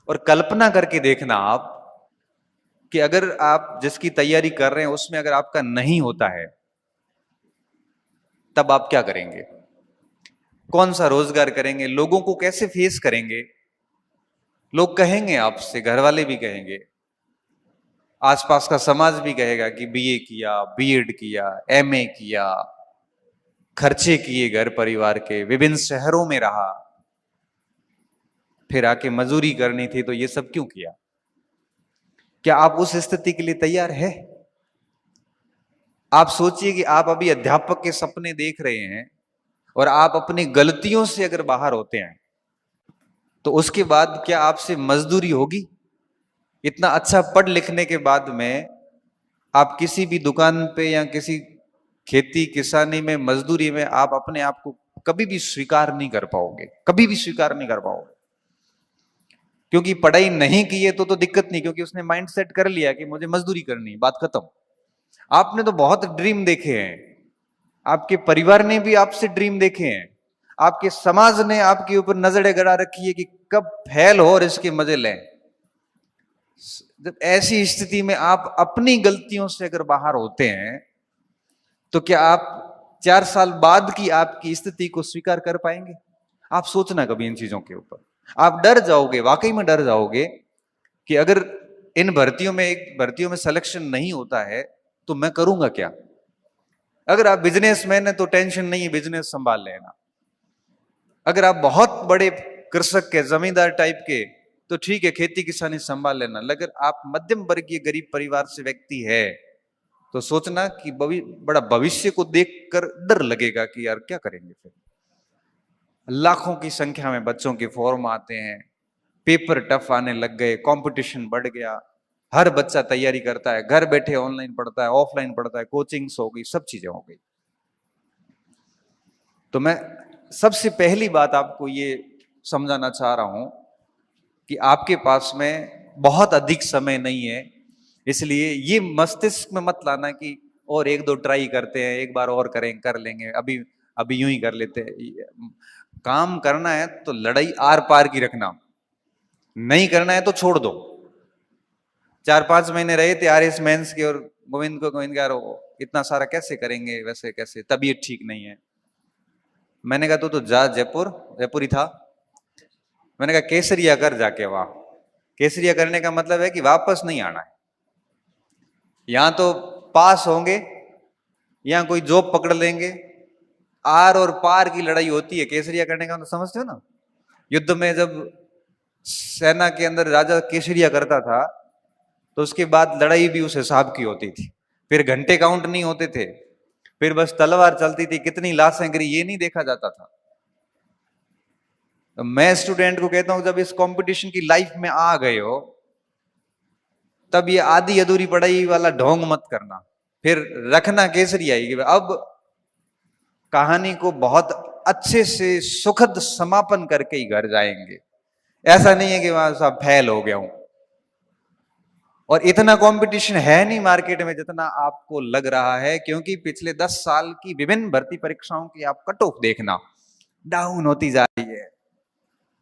और कल्पना करके देखना आप कि अगर आप जिसकी तैयारी कर रहे हैं उसमें अगर आपका नहीं होता है, तब आप क्या करेंगे? कौन सा रोजगार करेंगे? लोगों को कैसे फेस करेंगे? लोग कहेंगे आपसे, घर वाले भी कहेंगे, आसपास का समाज भी कहेगा कि बीए किया, बीएड किया, एमए किया, खर्चे किए घर परिवार के, विभिन्न शहरों में रहा, फिर आके मजदूरी करनी थी, तो ये सब क्यों किया? क्या आप उस स्थिति के लिए तैयार है? आप सोचिए कि आप अभी अध्यापक के सपने देख रहे हैं और आप अपनी गलतियों से अगर बाहर होते हैं, तो उसके बाद क्या आपसे मजदूरी होगी? इतना अच्छा पढ़ लिखने के बाद में आप किसी भी दुकान पे या किसी खेती किसानी में, मजदूरी में आप अपने आप को कभी भी स्वीकार नहीं कर पाओगे, कभी भी स्वीकार नहीं कर पाओगे। क्योंकि पढ़ाई नहीं की है तो दिक्कत नहीं, क्योंकि उसने माइंड सेट कर लिया कि मुझे मजदूरी करनी, बात खत्म। आपने तो बहुत ड्रीम देखे हैं, आपके परिवार ने भी आपसे ड्रीम देखे हैं, आपके समाज ने आपके ऊपर नजरें गड़ा रखी है कि कब फेल हो और इसके मजे लें। जब ऐसी स्थिति में आप अपनी गलतियों से अगर बाहर होते हैं, तो क्या आप 4 साल बाद की आपकी स्थिति को स्वीकार कर पाएंगे? आप सोचना कभी इन चीजों के ऊपर। आप डर जाओगे, वाकई में डर जाओगे कि अगर इन भर्तियों में सिलेक्शन नहीं होता है तो मैं करूंगा क्या? अगर आप बिजनेसमैन है तो टेंशन नहीं है, बिजनेस संभाल लेना। अगर आप बहुत बड़े कृषक के, जमींदार टाइप के, तो ठीक है, खेती किसानी संभाल लेना। अगर आप मध्यम वर्गीय गरीब परिवार से व्यक्ति है, तो सोचना कि बड़ा भविष्य को देखकर डर लगेगा कि यार क्या करेंगे फिर। लाखों की संख्या में बच्चों के फॉर्म आते हैं, पेपर टफ आने लग गए, कंपटीशन बढ़ गया, हर बच्चा तैयारी करता है, घर बैठे ऑनलाइन पढ़ता है, ऑफलाइन पढ़ता है, कोचिंग्स हो गई, सब चीजें हो गई। तो मैं सबसे पहली बात आपको ये समझाना चाह रहा हूं कि आपके पास में बहुत अधिक समय नहीं है, इसलिए ये मस्तिष्क में मत लाना कि और एक दो ट्राई करते हैं, एक बार और कर लेंगे, अभी अभी यूं ही कर लेते हैं। काम करना है तो लड़ाई आर पार की रखना, नहीं करना है तो छोड़ दो। 4-5 महीने रहे थे आर एस मेंस के, और गोविंद यार इतना सारा कैसे करेंगे, वैसे कैसे, तबीयत ठीक नहीं है। मैंने कहा तो जा जयपुर, जयपुर ही था। मैंने कहा केसरिया कर जाके वहां। केसरिया करने का मतलब है कि वापस नहीं आना है। यहां तो पास होंगे, यहां कोई जॉब पकड़ लेंगे, आर और पार की लड़ाई होती है। केसरिया करने का तो समझते हो ना? युद्ध में जब सेना के अंदर राजा केसरिया करता था, तो उसके बाद लड़ाई भी उस हिसाब की होती थी। फिर घंटे काउंट नहीं होते थे, फिर बस तलवार चलती थी, कितनी लाशें गिरी ये नहीं देखा जाता था। तो मैं स्टूडेंट को कहता हूं, जब इस कंपटीशन की लाइफ में आ गए हो, तब ये आधी अधूरी पढ़ाई वाला ढोंग मत करना, फिर रखना केसरिया ही। अब कहानी को बहुत अच्छे से सुखद समापन करके ही घर जाएंगे। ऐसा नहीं है कि वहां सब फेल हो गया हूं। और इतना कंपटीशन है नहीं मार्केट में जितना आपको लग रहा है, क्योंकि पिछले 10 साल की विभिन्न भर्ती परीक्षाओं की आप कट ऑफ देखना, डाउन होती जा रही है।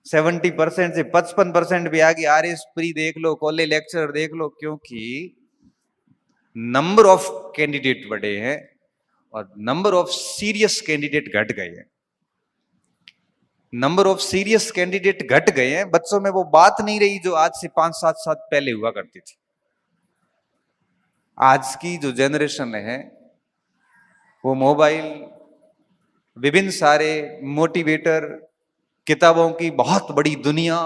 70% से 55% भी आ गई। आर एस प्री देख लो, कॉलेज लेक्चर देख लो, क्योंकि नंबर ऑफ कैंडिडेट बढ़े हैं और नंबर ऑफ सीरियस कैंडिडेट घट गए हैं। नंबर ऑफ सीरियस कैंडिडेट घट गए हैं, बच्चों में वो बात नहीं रही जो आज से 5-7 साल पहले हुआ करती थी। आज की जो जनरेशन है वो मोबाइल, विभिन्न सारे मोटिवेटर, किताबों की बहुत बड़ी दुनिया,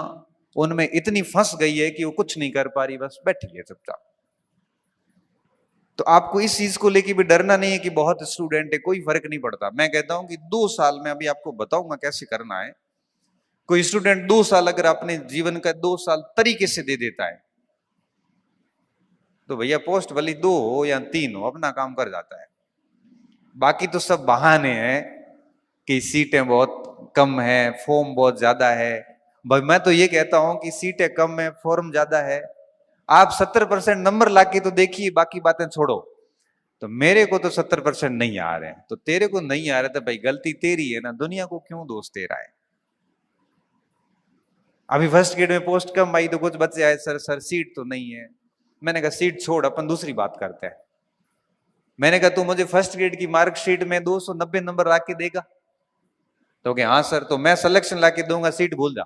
उनमें इतनी फंस गई है कि वो कुछ नहीं कर पा रही, बस बैठी है चुपचाप। तो आपको इस चीज को लेके भी डरना नहीं है कि बहुत स्टूडेंट है, कोई फर्क नहीं पड़ता। मैं कहता हूं कि 2 साल में, अभी आपको बताऊंगा कैसे करना है। कोई स्टूडेंट 2 साल अगर अपने जीवन का 2 साल तरीके से दे देता है, तो भैया पोस्ट भली 2 हो या 3 हो, अपना काम कर जाता है। बाकी तो सब बहाने हैं कि सीटें बहुत कम है, फॉर्म बहुत ज्यादा है। भाई मैं तो ये कहता हूं कि सीटें कम है, फॉर्म ज्यादा है, आप 70% नंबर लाके तो देखिए, बाकी बातें छोड़ो। तो मेरे को तो 70% नहीं आ रहे हैं, तो तेरे को नहीं आ रहे, तो भाई गलती तेरी है ना, दुनिया को क्यों दोष दे रहा है? अभी फर्स्ट ग्रेड में पोस्ट कम आई तो कुछ बच्चे आए, सर सर सीट तो नहीं है। मैंने कहा सीट छोड़, अपन दूसरी बात करते हैं। मैंने कहा तू मुझे फर्स्ट ग्रेड की मार्कशीट में 290 नंबर ला के देगा? तो क्या हाँ सर, तो मैं सिलेक्शन ला के दूंगा, सीट भूल जा।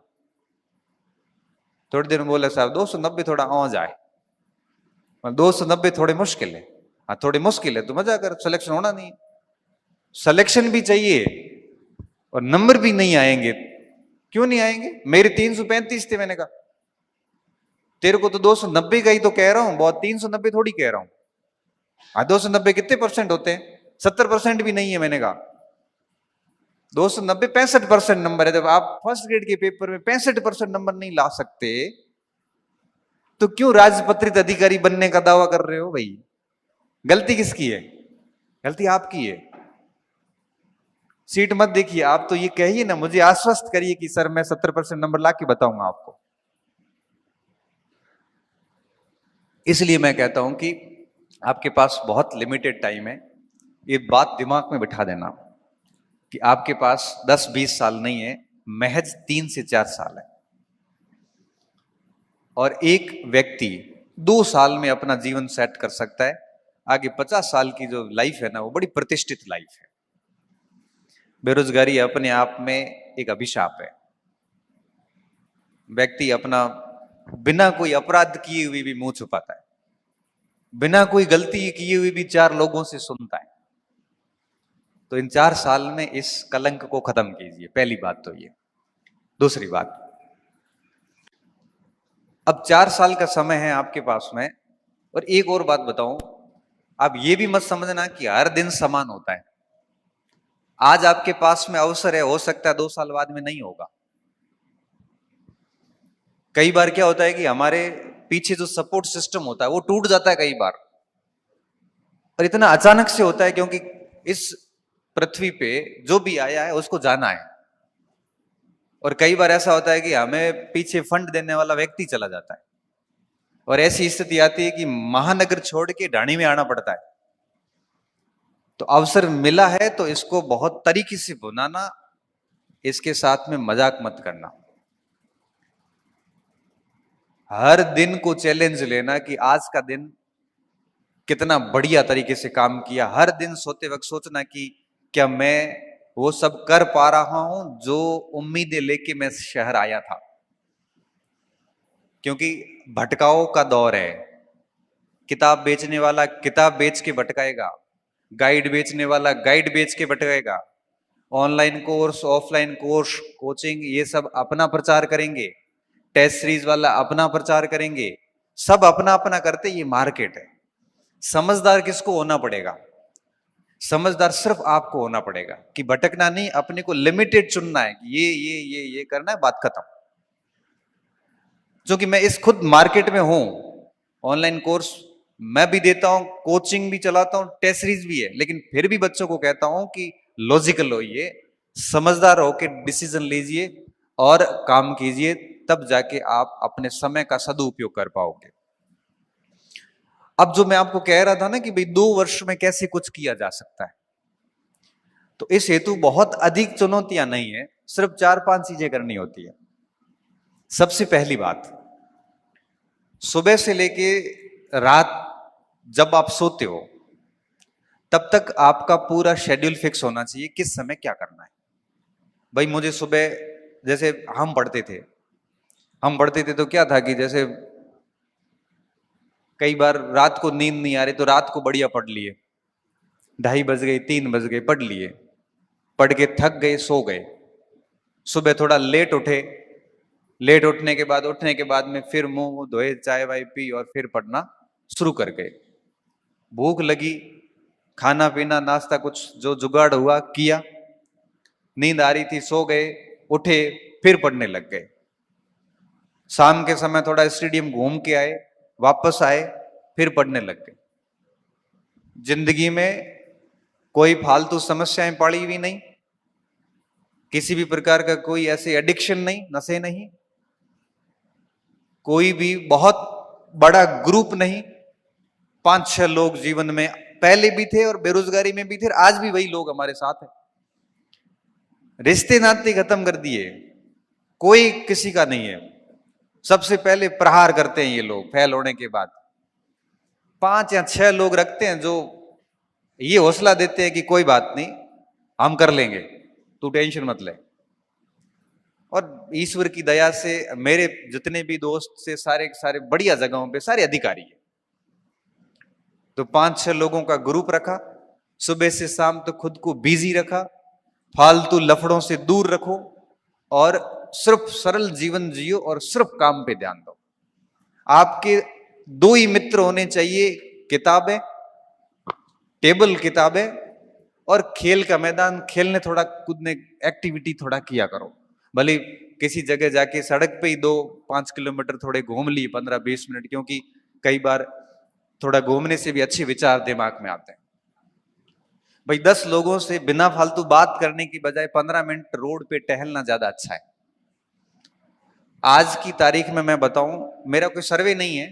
थोड़ी देर में बोला साहब 290 थोड़ा आ जाए, 290 थोड़े मुश्किल है। हाँ थोड़ी मुश्किल है तो मजा कर, सिलेक्शन होना नहीं। सिलेक्शन भी चाहिए और नंबर भी नहीं आएंगे। क्यों नहीं आएंगे? मेरे 335 थे। मैंने कहा तेरे को तो 290 का ही तो कह रहा हूं, बहुत 390 थोड़ी कह रहा हूं। हाँ 290 कितने परसेंट होते हैं? 70% भी नहीं है। मैंने कहा 290 65% नंबर है। जब आप फर्स्ट ग्रेड के पेपर में 65% नंबर नहीं ला सकते तो क्यों राजपत्रित अधिकारी बनने का दावा कर रहे हो भाई? गलती किसकी है? गलती आपकी है। सीट मत देखिए, आप तो ये कहिए ना, मुझे आश्वस्त करिए कि सर मैं 70% नंबर ला के बताऊंगा आपको। इसलिए मैं कहता हूं कि आपके पास बहुत लिमिटेड टाइम है। ये बात दिमाग में बिठा देना कि आपके पास 10-20 साल नहीं है, महज 3 से 4 साल है। और एक व्यक्ति 2 साल में अपना जीवन सेट कर सकता है। आगे 50 साल की जो लाइफ है ना, वो बड़ी प्रतिष्ठित लाइफ है। बेरोजगारी अपने आप में एक अभिशाप है। व्यक्ति अपना बिना कोई अपराध किए हुए भी मुंह छुपाता है, बिना कोई गलती किए हुए भी 4 लोगों से सुनता है। तो इन 4 साल में इस कलंक को खत्म कीजिए, पहली बात तो ये। दूसरी बात, अब 4 साल का समय है आपके पास में। और एक और बात बताऊं, आप ये भी मत समझना कि हर दिन समान होता है। आज आपके पास में अवसर है, हो सकता है 2 साल बाद में नहीं होगा। कई बार क्या होता है कि हमारे पीछे जो सपोर्ट सिस्टम होता है वो टूट जाता है कई बार। और इतना अचानक से होता है क्योंकि इस पृथ्वी पे जो भी आया है उसको जाना है। और कई बार ऐसा होता है कि हमें पीछे फंड देने वाला व्यक्ति चला जाता है और ऐसी स्थिति आती है कि महानगर छोड़ के ढाणी में आना पड़ता है। तो अवसर मिला है तो इसको बहुत तरीके से भुनाना, इसके साथ में मजाक मत करना। हर दिन को चैलेंज लेना कि आज का दिन कितना बढ़िया तरीके से काम किया। हर दिन सोते वक्त सोचना कि क्या मैं वो सब कर पा रहा हूं जो उम्मीदें लेके मैं शहर आया था। क्योंकि भटकाओ का दौर है। किताब बेचने वाला किताब बेच के भटकाएगा, गाइड बेचने वाला गाइड बेच के भटकाएगा, online course, offline course, coaching, ये सब अपना प्रचार करेंगे, टेस्ट सीरीज वाला अपना प्रचार करेंगे, सब अपना अपना करते। ये मार्केट है। समझदार किसको होना पड़ेगा? समझदार सिर्फ आपको होना पड़ेगा कि भटकना नहीं, अपने को लिमिटेड चुनना है कि ये करना है, बात खत्म। जो कि मैं इस खुद मार्केट में हूं, ऑनलाइन कोर्स मैं भी देता हूं, कोचिंग भी चलाता हूं, टेस्ट सीरीज भी है, लेकिन फिर भी बच्चों को कहता हूं कि लॉजिकल होइए, समझदार होकर डिसीजन लीजिए और काम कीजिए, तब जाके आप अपने समय का सदुपयोग कर पाओगे। अब जो मैं आपको कह रहा था ना कि भाई 2 वर्ष में कैसे कुछ किया जा सकता है, तो इस हेतु बहुत अधिक चुनौतियां नहीं है, सिर्फ 4-5 चीजें करनी होती है। सबसे पहली बात, सुबह से लेके रात जब आप सोते हो तब तक आपका पूरा शेड्यूल फिक्स होना चाहिए, किस समय क्या करना है। भाई मुझे सुबह, जैसे हम पढ़ते थे तो क्या था कि जैसे कई बार रात को नींद नहीं आ रही तो रात को बढ़िया पढ़ लिए, 2:30 बज गए, 3 बज गए, पढ़ लिए, पढ़ के थक गए, सो गए। सुबह थोड़ा लेट उठे, लेट उठने के बाद में फिर मुंह धोए, चाय वाय पी और फिर पढ़ना शुरू कर गए। भूख लगी, खाना पीना नाश्ता कुछ जो जुगाड़ हुआ किया, नींद आ रही थी, सो गए, उठे, फिर पढ़ने लग गए। शाम के समय थोड़ा स्टेडियम घूम के आए, वापस आए, फिर पढ़ने लग गए। जिंदगी में कोई फालतू समस्याएं पड़ी हुई नहीं, किसी भी प्रकार का कोई ऐसे एडिक्शन नहीं, नशे नहीं, कोई भी बहुत बड़ा ग्रुप नहीं। 5-6 लोग जीवन में पहले भी थे और बेरोजगारी में भी थे, आज भी वही लोग हमारे साथ हैं। रिश्ते नाते खत्म कर दिए, कोई किसी का नहीं है। सबसे पहले प्रहार करते हैं ये लोग फेल होने के बाद। 5 या 6 लोग रखते हैं जो ये हौसला देते हैं कि कोई बात नहीं, हम कर लेंगे, तू टेंशन मत ले। और ईश्वर की दया से मेरे जितने भी दोस्त से सारे सारे बढ़िया जगहों पे सारे अधिकारी है। तो 5-6 लोगों का ग्रुप रखा, सुबह से शाम तक खुद को बिजी रखा, फालतू लफड़ों से दूर रखो और सिर्फ सरल जीवन जियो और सिर्फ काम पे ध्यान दो। आपके 2 ही मित्र होने चाहिए, किताबें, टेबल किताबें और खेल का मैदान। खेलने थोड़ा कूदने एक्टिविटी थोड़ा किया करो, भले किसी जगह जाके सड़क पे ही 2-5 किलोमीटर थोड़े घूम लिए 15-20 मिनट, क्योंकि कई बार थोड़ा घूमने से भी अच्छे विचार दिमाग में आते हैं। भाई 10 लोगों से बिना फालतू बात करने की बजाय 15 मिनट रोड पे टहलना ज्यादा अच्छा है। आज की तारीख में मैं बताऊं, मेरा कोई सर्वे नहीं है,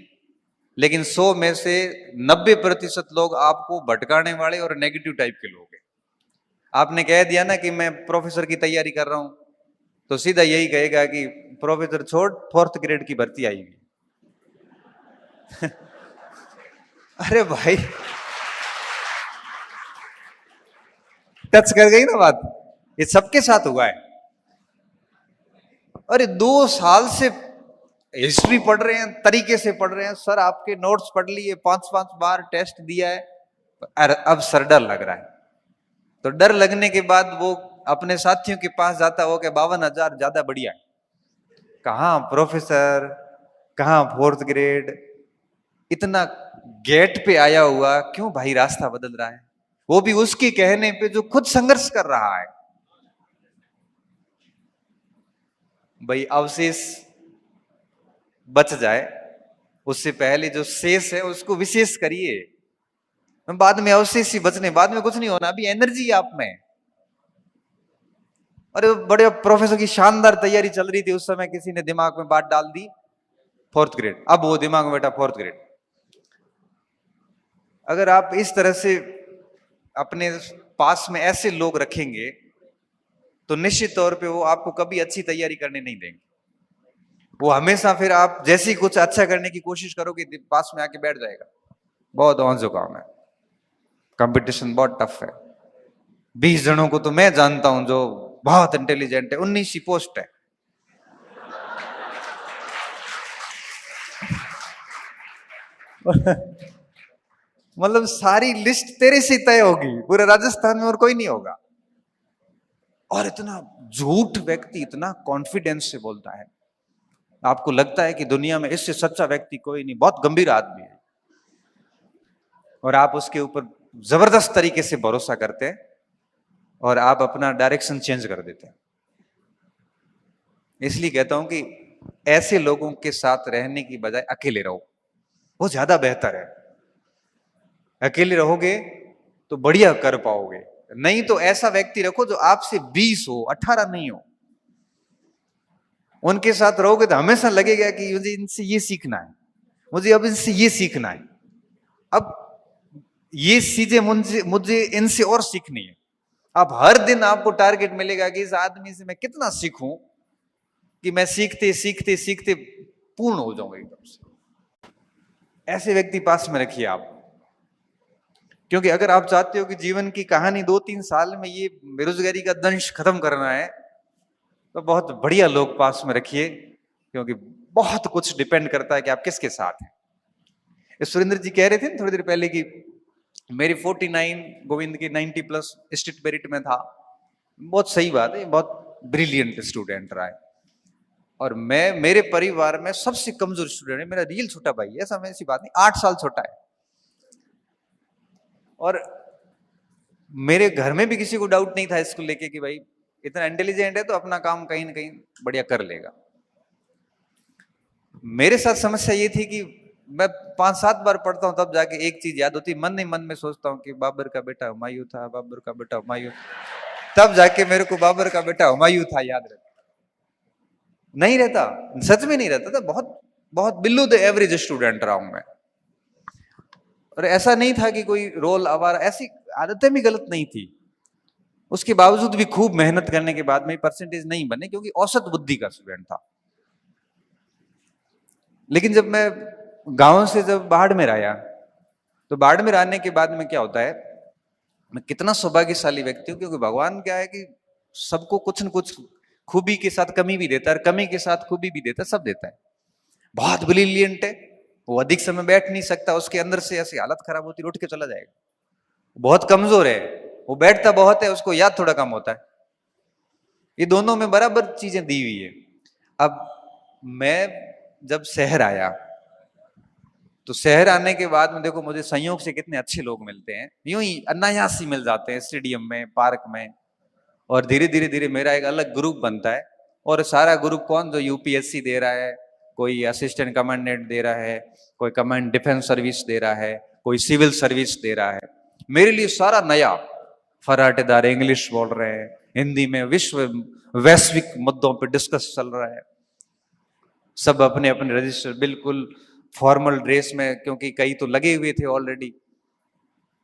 लेकिन 100 में से 90% लोग आपको भटकाने वाले और नेगेटिव टाइप के लोग हैं। आपने कह दिया ना कि मैं प्रोफेसर की तैयारी कर रहा हूं, तो सीधा यही कहेगा कि प्रोफेसर छोड़, 4th ग्रेड की भर्ती आई हुई। अरे भाई, टच कर गई ना बात। ये सबके साथ हुआ है। अरे 2 साल से हिस्ट्री पढ़ रहे हैं, तरीके से पढ़ रहे हैं, सर आपके नोट्स पढ़ लिए, 5-5 बार टेस्ट दिया है, अब सर डर लग रहा है। तो डर लगने के बाद वो अपने साथियों के पास जाता हो कि 52,000 ज्यादा बढ़िया है। कहां प्रोफेसर, कहां 4th ग्रेड, इतना गेट पे आया हुआ क्यों भाई रास्ता बदल रहा है? वो भी उसके कहने पे जो खुद संघर्ष कर रहा है। भाई अवशेष बच जाए, उससे पहले जो शेष है उसको विशेष करिए। बाद में अवशेष ही बचने, बाद में कुछ नहीं होना, अभी एनर्जी आप में। अरे बड़े प्रोफेसर की शानदार तैयारी चल रही थी, उस समय किसी ने दिमाग में बात डाल दी 4th ग्रेड, अब वो दिमाग में बैठा 4th ग्रेड। अगर आप इस तरह से अपने पास में ऐसे लोग रखेंगे तो निश्चित तौर पे वो आपको कभी अच्छी तैयारी करने नहीं देंगे। वो हमेशा फिर आप जैसे ही कुछ अच्छा करने की कोशिश करोगे पास में आके बैठ जाएगा, बहुत औंजो काम है, कंपटीशन बहुत टफ है। 20 जनों को तो मैं जानता हूं जो बहुत इंटेलिजेंट है, 19 ही पोस्ट है। मतलब सारी लिस्ट तेरे से तय होगी, पूरे राजस्थान में और कोई नहीं होगा। और इतना झूठ व्यक्ति इतना कॉन्फिडेंस से बोलता है, आपको लगता है कि दुनिया में इससे सच्चा व्यक्ति कोई नहीं, बहुत गंभीर आदमी है, और आप उसके ऊपर जबरदस्त तरीके से भरोसा करते हैं और आप अपना डायरेक्शन चेंज कर देते हैं। इसलिए कहता हूं कि ऐसे लोगों के साथ रहने की बजाय अकेले रहो, वो ज्यादा बेहतर है। अकेले रहोगे तो बढ़िया कर पाओगे, नहीं तो ऐसा व्यक्ति रखो जो आपसे 20 हो, 18 नहीं हो। उनके साथ रहोगे तो हमेशा लगेगा कि मुझे इनसे ये सीखना है, मुझे अब इनसे ये सीखना है, अब ये चीजें मुझे मुझे इनसे और सीखनी है। अब हर दिन आपको टारगेट मिलेगा कि इस आदमी से मैं कितना सीखूं कि मैं सीखते सीखते सीखते पूर्ण हो जाऊंगा एकदम से। ऐसे व्यक्ति पास में रखिए आप, क्योंकि अगर आप चाहते हो कि जीवन की कहानी 2-3 साल में ये बेरोजगारी का दंश खत्म करना है, तो बहुत बढ़िया लोग पास में रखिए, क्योंकि बहुत कुछ डिपेंड करता है कि आप किसके साथ हैं। सुरेंद्र जी कह रहे थे थोड़ी देर पहले कि मेरी 49, गोविंद की 90+ स्टेट मेरिट में था। बहुत सही बात है, बहुत ब्रिलियंट स्टूडेंट रहा है, और मैं मेरे परिवार में सबसे कमजोर स्टूडेंट है। मेरा रियल छोटा भाई है, ऐसा ऐसी बात नहीं, 8 साल छोटा है। और मेरे घर में भी किसी को डाउट नहीं था इसको लेके कि भाई इतना इंटेलिजेंट है तो अपना काम कहीं ना कहीं बढ़िया कर लेगा। मेरे साथ समस्या ये थी कि मैं 5-7 बार पढ़ता हूं तब जाके एक चीज याद होती, मन ही मन में सोचता हूं कि बाबर का बेटा हुमायूं था, बाबर का बेटा हुमायूं, तब जाके मेरे को बाबर का बेटा हुमायूं था याद रहता। नहीं रहता, सच में नहीं रहता था। बहुत बहुत बिलो द एवरेज स्टूडेंट रहा हूं मैं। और ऐसा नहीं था कि कोई रोल आवारा, ऐसी आदतें भी गलत नहीं थी। उसके बावजूद भी खूब मेहनत करने के बाद मेरी परसेंटेज नहीं बने, क्योंकि औसत बुद्धि का स्टूडेंट था। लेकिन जब मैं गांव से जब बाड़मेर आया, तो बाड़मेर आने के बाद में क्या होता है, मैं कितना सौभाग्यशाली व्यक्ति हूं, क्योंकि भगवान क्या है कि सबको कुछ न कुछ खूबी के साथ कमी भी देता है और कमी के साथ खूबी भी देता है, सब देता है। बहुत ब्रिलियंट है, वो अधिक समय बैठ नहीं सकता, उसके अंदर से ऐसी हालत खराब होती, उठ के चला जाएगा। बहुत कमजोर है, वो बैठता बहुत है, उसको याद थोड़ा कम होता है। ये दोनों में बराबर चीजें दी हुई है। अब मैं जब शहर आया, तो शहर आने के बाद में देखो मुझे संयोग से कितने अच्छे लोग मिलते हैं, यूं ही अनायास ही मिल जाते हैं स्टेडियम में, पार्क में। और धीरे धीरे धीरे मेरा एक अलग ग्रुप बनता है। और सारा ग्रुप कौन, जो यूपीएससी दे रहा है, कोई असिस्टेंट कमांडेंट दे रहा है, कोई कमांड डिफेंस सर्विस दे रहा है, कोई सिविल सर्विस दे रहा है। मेरे लिए सारा नया, फराटेदार इंग्लिश बोल रहे हैं, हिंदी में वैश्विक मुद्दों पर डिस्कस चल रहा है। सब अपने अपने रजिस्टर, बिल्कुल फॉर्मल ड्रेस में, क्योंकि कई तो लगे हुए थे ऑलरेडी,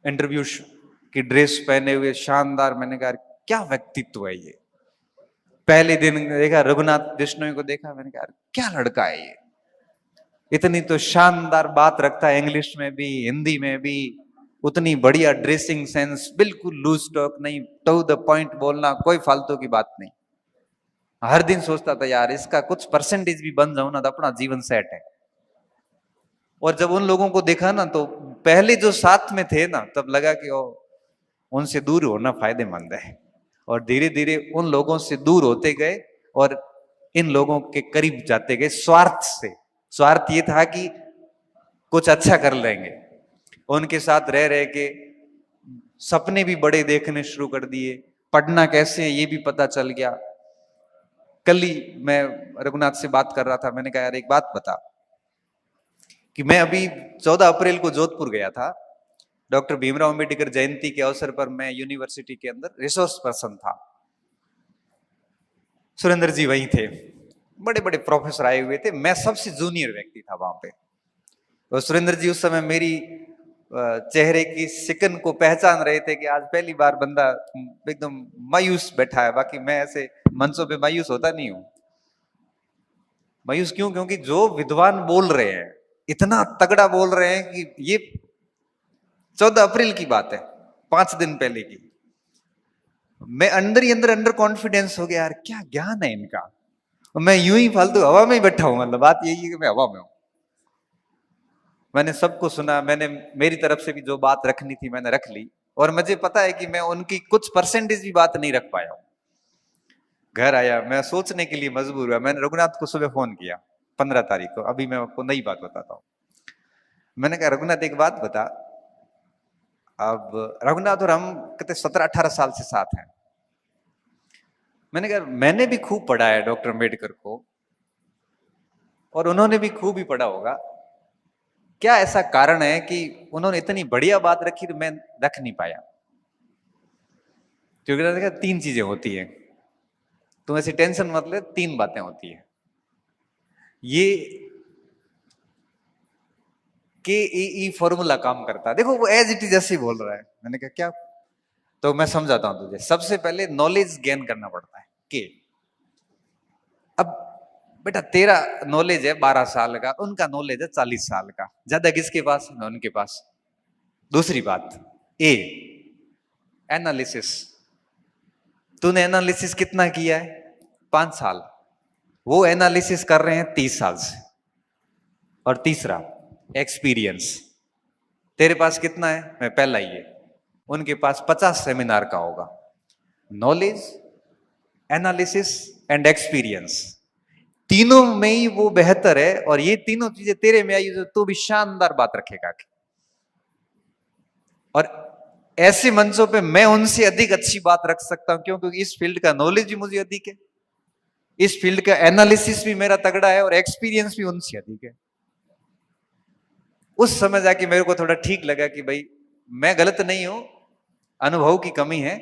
इंटरव्यू की ड्रेस पहने हुए, शानदार। मैंने कहा क्या व्यक्तित्व है ये। पहले दिन देखा रघुनाथ बिश्नोई को, देखा, मैंने कहा क्या लड़का है ये, इतनी तो शानदार बात रखता है, इंग्लिश में भी हिंदी में भी, उतनी बढ़िया ड्रेसिंग सेंस, बिल्कुल लूज टॉक नहीं, टू द पॉइंट बोलना, कोई फालतू की बात नहीं। हर दिन सोचता था यार इसका कुछ परसेंटेज भी बन जाऊं ना तो अपना जीवन सेट है। और जब उन लोगों को देखा ना, तो पहले जो साथ में थे ना, तब लगा कि ओ, उनसे दूर होना फायदेमंद है। और धीरे धीरे उन लोगों से दूर होते गए और इन लोगों के करीब जाते गए, स्वार्थ से। स्वार्थ ये था कि कुछ अच्छा कर लेंगे। उनके साथ रह रह के सपने भी बड़े देखने शुरू कर दिए, पढ़ना कैसे ये भी पता चल गया। कल ही मैं रघुनाथ से बात कर रहा था, मैंने कहा यार एक बात बता, कि मैं अभी 14 अप्रैल को जोधपुर गया था, डॉक्टर भीमराव अंबेडकर जयंती के अवसर पर मैं यूनिवर्सिटी के अंदर रिसोर्स पर्सन था। सुरेंद्र जी वहीं थे, बड़े बड़े प्रोफेसर आए हुए थे, मैं सबसे जूनियर व्यक्ति था वहां पे। और सुरेंद्र जी उस समय मेरी चेहरे की सिकन को पहचान रहे थे कि आज पहली बार बंदा एकदम मायूस बैठा है। बाकी मैं ऐसे मंचों पे मायूस होता नहीं हूं। मायूस क्यों? क्योंकि जो विद्वान बोल रहे हैं, इतना तगड़ा बोल रहे हैं कि ये 14 अप्रैल की बात है, 5 दिन पहले की। मैं अंदर ही अंदर कॉन्फिडेंस हो गया, यार क्या ज्ञान है इनका। मैं यूं ही फालतू हवा में ही बैठा हूं, मतलब बात यही है कि मैं हवा में हूं। मैंने सबको सुना, मैंने मेरी तरफ से भी जो बात रखनी थी मैंने रख ली। और मुझे पता है कि मैं उनकी कुछ परसेंटेज भी बात नहीं रख पाया हूं। घर आया, मैं सोचने के लिए मजबूर हुआ। मैंने रघुनाथ को सुबह फोन किया 15 तारीख को। अभी मैं आपको नई बात बताता हूं। मैंने कहा रघुनाथ एक बात बता। अब रघुनाथ और हम कहते 17-18 साल से साथ हैं। मैंने कहा मैंने भी खूब पढ़ा है डॉक्टर अम्बेडकर को, और उन्होंने भी खूब ही पढ़ा होगा। क्या ऐसा कारण है कि उन्होंने इतनी बढ़िया बात रखी तो मैं रख नहीं पाया? क्योंकि देखा 3 चीजें होती है, तुम ऐसी टेंशन मत ले, 3 बातें होती है। ये KEE फॉर्मूला काम करता है। देखो वो एज इट इज ऐसे ही बोल रहा है। मैंने कहा क्या? तो मैं समझाता हूं तुझे। सबसे पहले नॉलेज गेन करना पड़ता है। के अब बेटा तेरा नॉलेज है 12 साल का, उनका नॉलेज है 40 साल का, ज्यादा किसके पास है? उनके पास। दूसरी बात, ए एनालिसिस। तूने एनालिसिस कितना किया है? 5 साल। वो एनालिसिस कर रहे हैं 30 साल से। और तीसरा एक्सपीरियंस। तेरे पास कितना है? मैं पहला ही है। उनके पास 50 सेमिनार का होगा। नॉलेज, एनालिसिस एंड एक्सपीरियंस, तीनों में ही वो बेहतर है। और ये तीनों चीजें तेरे में आई तो भी शानदार बात रखेगा। और ऐसे मंचों पे मैं उनसे अधिक अच्छी बात रख सकता हूं। क्यों? क्योंकि इस फील्ड का नॉलेज भी मुझे अधिक है, इस फील्ड का एनालिसिस भी मेरा तगड़ा है, और एक्सपीरियंस भी उनसे अधिक है। उस समय जाके मेरे को थोड़ा ठीक लगा कि भाई मैं गलत नहीं हूं, अनुभव की कमी है,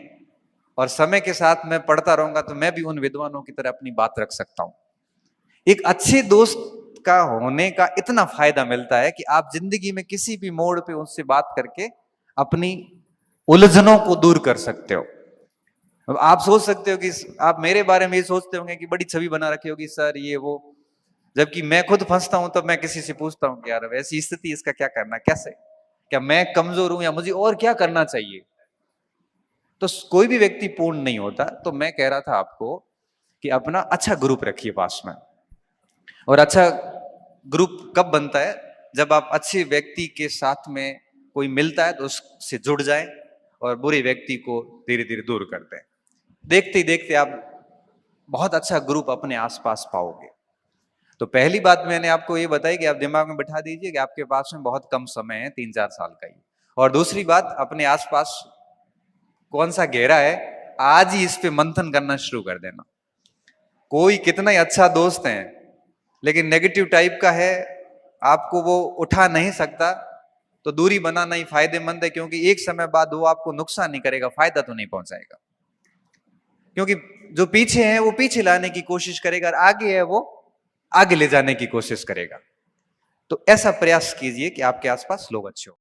और समय के साथ मैं पढ़ता रहूंगा तो मैं भी उन विद्वानों की तरह अपनी बात रख सकता हूं। एक अच्छे दोस्त का होने का इतना फायदा मिलता है कि आप जिंदगी में किसी भी मोड़ पे उससे बात करके अपनी उलझनों को दूर कर सकते हो। अब आप सोच सकते हो कि आप मेरे बारे में ये सोचते होंगे कि बड़ी छवि बना रखी होगी सर ये वो, जबकि मैं खुद फंसता हूं तब मैं किसी से पूछता हूं कि यार वैसी स्थिति इसका क्या करना, कैसे, क्या मैं कमजोर हूं या मुझे और क्या करना चाहिए। तो कोई भी व्यक्ति पूर्ण नहीं होता। तो मैं कह रहा था आपको कि अपना अच्छा ग्रुप रखिए पास में। और अच्छा ग्रुप कब बनता है, जब आप अच्छे व्यक्ति के साथ में कोई मिलता है तो उससे जुड़ जाए और बुरे व्यक्ति को धीरे धीरे दूर करते हैं। देखते ही देखते आप बहुत अच्छा ग्रुप अपने आसपास पाओगे। तो पहली बात मैंने आपको ये बताई कि आप दिमाग में बैठा दीजिए कि आपके पास में बहुत कम समय है, 3-4 साल का ही। और दूसरी बात, अपने आसपास कौन सा घेरा है, आज ही इस पे मंथन करना शुरू कर देना। कोई कितना ही अच्छा दोस्त है लेकिन नेगेटिव टाइप का है, आपको वो उठा नहीं सकता, तो दूरी बनाना ही फायदेमंद है, क्योंकि एक समय बाद वो आपको नुकसान नहीं करेगा, फायदा तो नहीं पहुंचाएगा। क्योंकि जो पीछे है वो पीछे लाने की कोशिश करेगा और आगे है वो आगे ले जाने की कोशिश करेगा। तो ऐसा प्रयास कीजिए कि आपके आसपास लोग अच्छे हो।